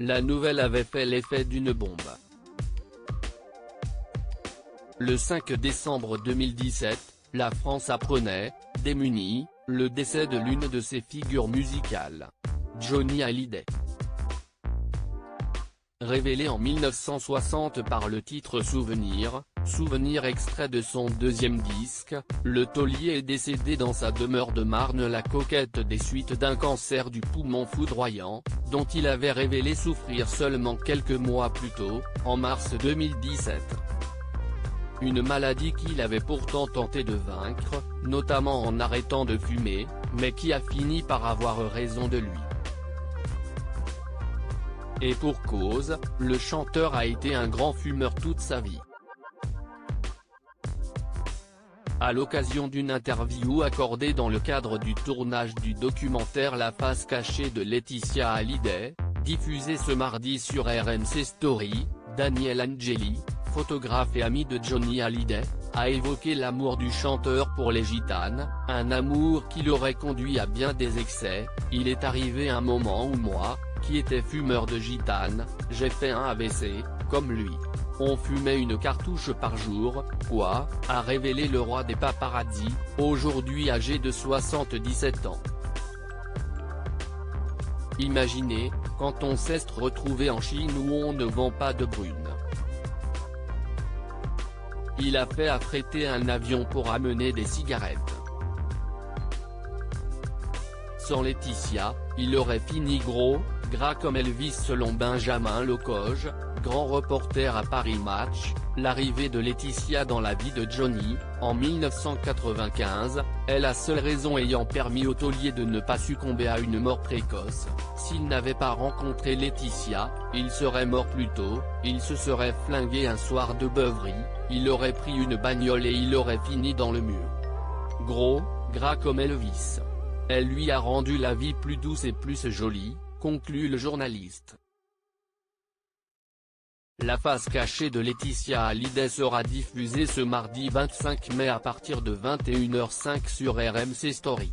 la nouvelle avait fait l'effet d'une bombe. Le 5 décembre 2017, la France apprenait, démunie, le décès de l'une de ses figures musicales, Johnny Hallyday. Révélé en 1960 par le titre Souvenir, extrait de son deuxième disque, le taulier est décédé dans sa demeure de Marne-la-Coquette des suites d'un cancer du poumon foudroyant, dont il avait révélé souffrir seulement quelques mois plus tôt, en mars 2017. Une maladie qu'il avait pourtant tenté de vaincre, notamment en arrêtant de fumer, mais qui a fini par avoir raison de lui. Et pour cause, le chanteur a été un grand fumeur toute sa vie. À l'occasion d'une interview accordée dans le cadre du tournage du documentaire La face cachée de Laetitia Hallyday, diffusé ce mardi sur RMC Story, Daniel Angeli, photographe et ami de Johnny Hallyday, a évoqué l'amour du chanteur pour les gitanes, un amour qui l'aurait conduit à bien des excès. Il est arrivé un moment où moi, qui était fumeur de gitane, j'ai fait un AVC, comme lui. On fumait une cartouche par jour, quoi, a révélé le roi des paparazzis, aujourd'hui âgé de 77 ans. Imaginez, quand on s'est retrouvé en Chine où on ne vend pas de brune. Il a fait affréter un avion pour amener des cigarettes. Sans Laetitia, il aurait fini gras comme Elvis selon Benjamin Locoge, grand reporter à Paris Match. L'arrivée de Laetitia dans la vie de Johnny, en 1995, est la seule raison ayant permis au taulier de ne pas succomber à une mort précoce. S'il n'avait pas rencontré Laetitia, il serait mort plus tôt, il se serait flingué un soir de beuverie, il aurait pris une bagnole et il aurait fini dans le mur. Gras comme Elvis. Elle lui a rendu la vie plus douce et plus jolie, conclut le journaliste. La face cachée de Laetitia Hallyday sera diffusée ce mardi 25 mai à partir de 21h05 sur RMC Story.